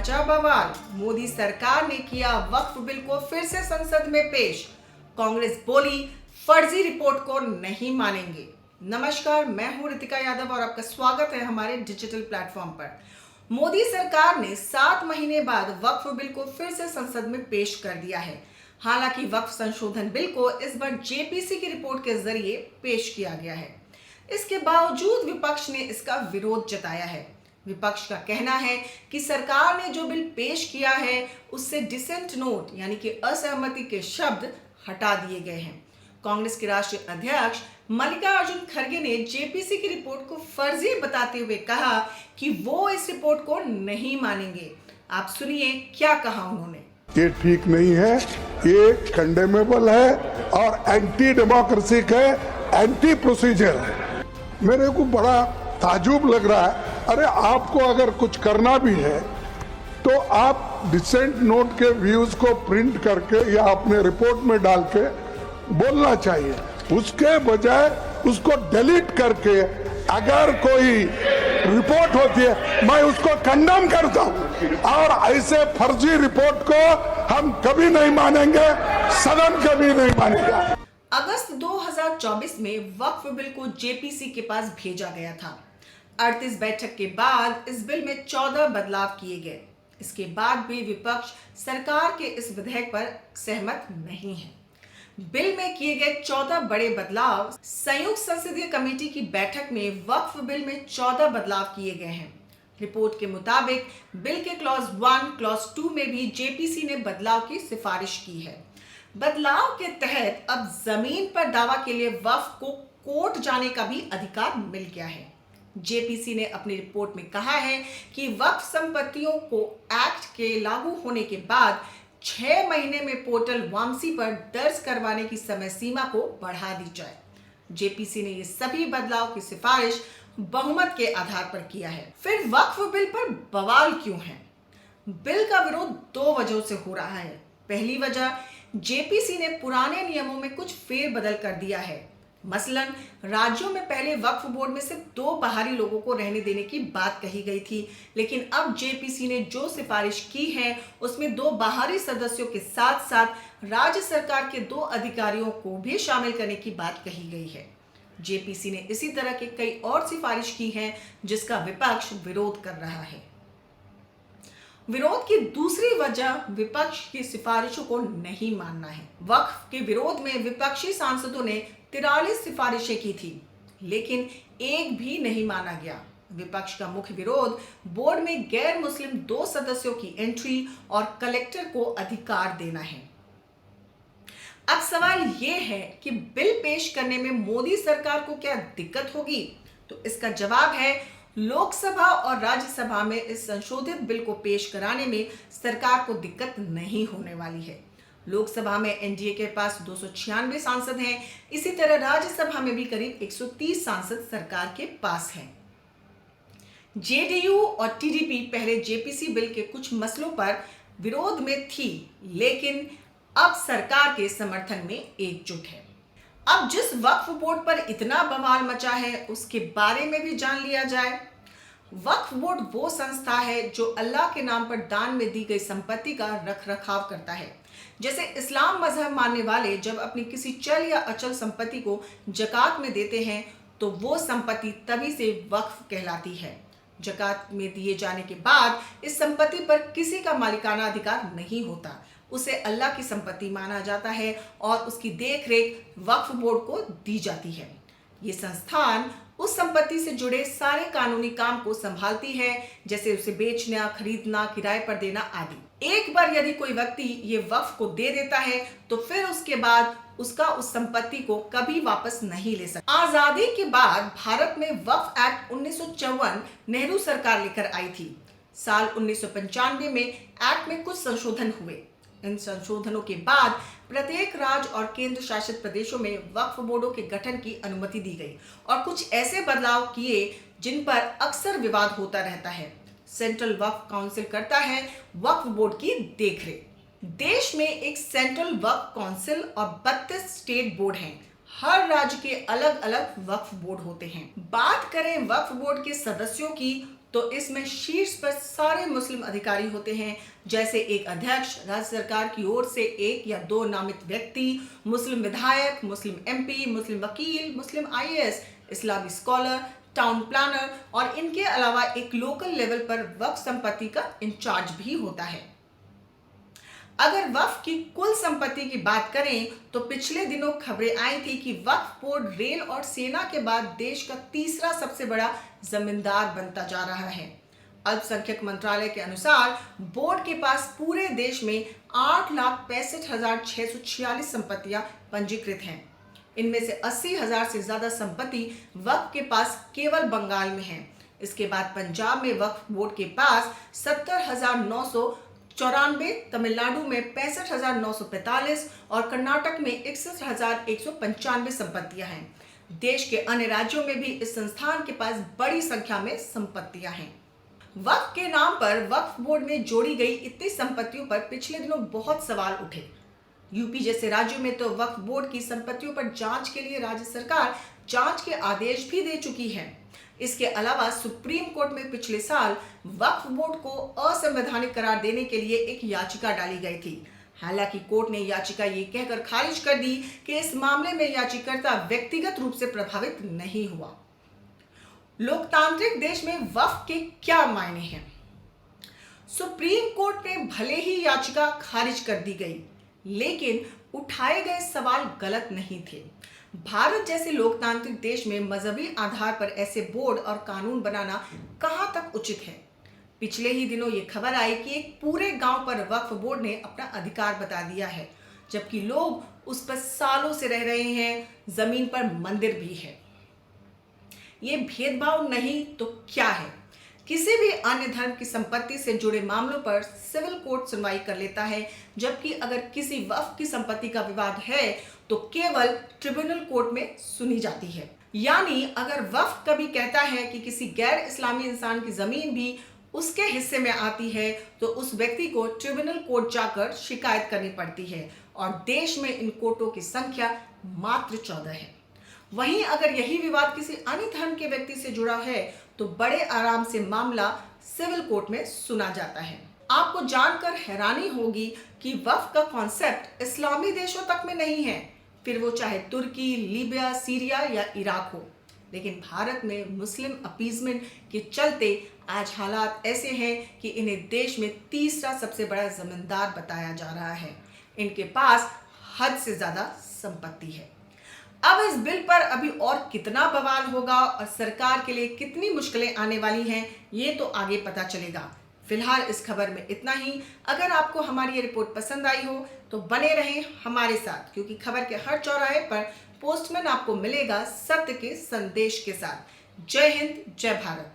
मचा बवाल। मोदी सरकार ने किया वक्फ बिल को फिर से संसद में पेश। कांग्रेस बोली फर्जी रिपोर्ट को नहीं मानेंगे। नमस्कार, मैं हूं रितिका यादव और आपका स्वागत है हमारे डिजिटल प्लेटफॉर्म पर। मोदी सरकार ने 7 महीने बाद वक्फ बिल को फिर से संसद में पेश कर दिया है। हालांकि वक्फ संशोधन बिल को इस बार जेपीसी की रिपोर्ट के जरिए पेश किया गया है। इसके बावजूद विपक्ष ने इसका विरोध जताया है। विपक्ष का कहना है कि सरकार ने जो बिल पेश किया है उससे डिसेंट नोट यानी कि असहमति के शब्द हटा दिए गए हैं। कांग्रेस के राष्ट्रीय अध्यक्ष मल्लिकार्जुन खड़गे ने जेपीसी की रिपोर्ट को फर्जी बताते हुए कहा कि वो इस रिपोर्ट को नहीं मानेंगे। आप सुनिए क्या कहा उन्होंने। ये ठीक नहीं है, ये कंडेमेबल है और एंटी डेमोक्रेसिक है, एंटी प्रोसीजर है। मेरे को बड़ा ताजुब लग रहा है। अरे आपको अगर कुछ करना भी है तो आप डिसेंट नोट के व्यूज को प्रिंट करके या अपने रिपोर्ट में डाल के बोलना चाहिए। उसके बजाय उसको डिलीट करके अगर कोई रिपोर्ट होती है मैं उसको कंडेम करता हूं और ऐसे फर्जी रिपोर्ट को हम कभी नहीं मानेंगे, सदन कभी नहीं मानेगा। अगस्त 2024 में वक्फ बिल को जेपीसी के पास भेजा गया था। 38 बैठक के बाद इस बिल में 14 बदलाव किए गए। इसके बाद भी विपक्ष सरकार के इस विधेयक पर सहमत नहीं है। बिल में किए गए 14 बड़े बदलाव संयुक्त संसदीय कमेटी की बैठक में वक्फ बिल में 14 बदलाव किए गए हैं। रिपोर्ट के मुताबिक बिल के क्लॉज 1, क्लॉज 2 में भी जेपीसी ने बदलाव की सिफारिश की है। बदलाव के तहत अब जमीन पर दावा के लिए वक्फ को कोर्ट जाने का भी अधिकार मिल गया है। जेपीसी ने अपनी रिपोर्ट में कहा है कि वक्फ संपत्तियों को एक्ट के लागू होने के बाद 6 महीने में पोर्टल वामसी पर दर्ज करवाने की समय सीमा को बढ़ा दी जाए। जेपीसी ने ये सभी बदलाव की सिफारिश बहुमत के आधार पर किया है। फिर वक्फ बिल पर बवाल क्यों है? बिल का विरोध 2 वजहों से हो रहा है। पहली वजह, जेपीसी ने पुराने नियमों में कुछ फेरबदल कर दिया है। मसलन राज्यों में पहले वक्फ बोर्ड में सिर्फ 2 बाहरी लोगों को रहने देने की बात कही गई थी, लेकिन अब जेपीसी ने जो सिफारिश की है उसमें 2 बाहरी सदस्यों के साथ साथ राज्य सरकार के 2 अधिकारियों को भी शामिल करने की बात कही गई है। जेपीसी ने इसी तरह के कई और सिफारिश की हैं जिसका विपक्ष विरोध कर रहा है। विरोध की दूसरी वजह विपक्ष की सिफारिशों को नहीं मानना है। वक्फ के विरोध में विपक्षी सांसदों ने 43 सिफारिशें की थी, लेकिन एक भी नहीं माना गया। विपक्ष का मुख्य विरोध बोर्ड में गैर मुस्लिम 2 सदस्यों की एंट्री और कलेक्टर को अधिकार देना है। अब सवाल यह है कि बिल पेश करने में मोदी सरकार को क्या दिक्कत होगी? तो इसका जवाब है लोकसभा और राज्यसभा में इस संशोधित बिल को पेश कराने में सरकार को दिक्कत नहीं होने वाली है। लोकसभा में एनडीए के पास 296 सांसद हैं। इसी तरह राज्यसभा में भी करीब 130 सांसद सरकार के पास हैं। जेडीयू और टीडीपी पहले जेपीसी बिल के कुछ मसलों पर विरोध में थी, लेकिन अब सरकार के समर्थन में एकजुट है। अब जिस वक्फ बोर्ड पर इतना बवाल मचा है उसके बारे में भी जान लिया जाए। वक्फ बोर्ड वो संस्था है जो अल्लाह के नाम पर दान में दी गई संपत्ति का रखरखाव करता है। जैसे इस्लाम मजहब मानने वाले जब अपनी किसी चल या अचल संपत्ति को जकात में देते हैं तो वो संपत्ति तभी से वक्फ कहलाती है। जकात में दिए जाने के बाद इस संपत्ति पर किसी का मालिकाना अधिकार नहीं होता, उसे अल्लाह की संपत्ति माना जाता है और उसकी देखरेख वक्फ बोर्ड को दी जाती है। ये संस्थान उस संपत्ति से जुड़े सारे कानूनी काम को संभालती है, जैसे उसे बेचना, खरीदना, किराए पर देना आदि। एक बार यदि कोई व्यक्ति ये वक्फ को दे देता है तो फिर उसके बाद उसका उस संपत्ति को कभी वापस नहीं ले सकता। आजादी के बाद भारत में वक्फ एक्ट 1954 नेहरू सरकार लेकर आई थी। साल 1995 में एक्ट में कुछ संशोधन हुए। इन संशोधनों के बाद प्रत्येक राज्य और केंद्र शासित प्रदेशों में वक्फ बोर्डों के गठन की अनुमति दी गई और कुछ ऐसे बदलाव किए जिन पर अक्सर विवाद होता रहता है। सेंट्रल वक्फ काउंसिल करता है वक्फ बोर्ड की देखरेख। देश में एक सेंट्रल वक्फ काउंसिल और 32 स्टेट बोर्ड हैं। हर राज्य के अलग अलग वक्फ बोर्ड होते हैं। बात करें वक्फ बोर्ड के सदस्यों की तो इसमें शीर्ष पर सारे मुस्लिम अधिकारी होते हैं, जैसे एक अध्यक्ष, राज्य सरकार की ओर से 1 या 2 नामित व्यक्ति, मुस्लिम विधायक, मुस्लिम एमपी, मुस्लिम वकील, मुस्लिम आईएएस, इस्लामी स्कॉलर, टाउन प्लानर और इनके अलावा एक लोकल लेवल पर वक्फ संपत्ति का इंचार्ज भी होता है। अगर वक्फ की कुल संपत्ति की बात करें तो पिछले दिनों खबरें आई थी कि वक्फ बोर्ड रेल और सेना के बाद देश का तीसरा सबसे बड़ा जमींदार बनता जा रहा है। अल्पसंख्यक मंत्रालय के अनुसार बोर्ड के पास पूरे देश में 8,65,646 संपत्तियां पंजीकृत हैं। इनमें से 80,000 से ज्यादा संपत्ति वक्फ के पास केवल बंगाल में है। इसके बाद पंजाब में वक्फ बोर्ड के पास 70,994, तमिलनाडु में 65,945 और कर्नाटक में 61,195 संपत्तियां हैं। देश के अन्य राज्यों में भी इस संस्थान के पास बड़ी संख्या में संपत्तियां हैं। वक्फ के नाम पर वक्फ बोर्ड में जोड़ी गई इतनी संपत्तियों पर पिछले दिनों बहुत सवाल उठे। यूपी जैसे राज्यों में तो वक्फ बोर्ड की संपत्तियों पर जांच के लिए राज्य सरकार जांच के आदेश भी दे चुकी है। इसके अलावा सुप्रीम कोर्ट में पिछले साल वक्फ बोर्ड को असंवैधानिक करार देने के लिए एक याचिका डाली गई थी। हालांकि कोर्ट ने याचिका ये कहकर खारिज कर दी कि इस मामले में याचिकाकर्ता व्यक्तिगत रूप से प्रभावित नहीं हुआ। लोकतांत्रिक देश में वक्फ के क्या मायने हैं? सुप्रीम कोर्ट में भले ही याचिका खारिज कर दी गई, लेकिन उठाए गए सवाल गलत नहीं थे। भारत जैसे लोकतांत्रिक देश में मजहबी आधार पर ऐसे बोर्ड और कानून बनाना कहां तक उचित है? पिछले ही दिनों ये खबर आई कि एक पूरे गांव पर वक्फ बोर्ड ने अपना अधिकार बता दिया है, जबकि लोग उस पर सालों से रह रहे हैं। जमीन पर मंदिर भी है। ये भेदभाव नहीं तो क्या है? किसी भी अन्य धर्म की संपत्ति से जुड़े मामलों पर सिविल कोर्ट सुनवाई कर लेता है, जबकि अगर किसी वक्फ की संपत्ति का विवाद है तो केवल ट्रिब्यूनल कोर्ट में सुनी जाती है। यानी अगर वक्फ कभी कहता है कि किसी गैर इस्लामी इंसान की जमीन भी उसके हिस्से में आती है तो उस व्यक्ति को ट्रिब्यूनल कोर्ट जाकर शिकायत करनी पड़ती है और देश में इन कोर्टों की संख्या मात्र 14 है। वहीं अगर यही विवाद किसी अन्य धर्म के व्यक्ति से जुड़ा है तो बड़े आराम से मामला सिविल कोर्ट में सुना जाता है। आपको जानकर हैरानी होगी कि वक्फ का कॉन्सेप्ट इस्लामी देशों तक में नहीं है, फिर वो चाहे तुर्की, लीबिया, सीरिया या इराक हो। लेकिन भारत में मुस्लिम अपीजमेंट के चलते आज हालात ऐसे हैं कि इन्हें देश में तीसरा सबसे बड़ा जमींदार बताया जा रहा है। इनके पास हद से ज्यादा संपत्ति है। अब इस बिल पर अभी और कितना बवाल होगा और सरकार के लिए कितनी मुश्किलें आने वाली हैं, ये तो आगे पता चलेगा। फिलहाल इस खबर में इतना ही। अगर आपको हमारी ये रिपोर्ट पसंद आई हो तो बने रहें हमारे साथ, क्योंकि खबर के हर चौराहे पर पोस्टमैन आपको मिलेगा सत्य के संदेश के साथ। जय हिंद, जय भारत।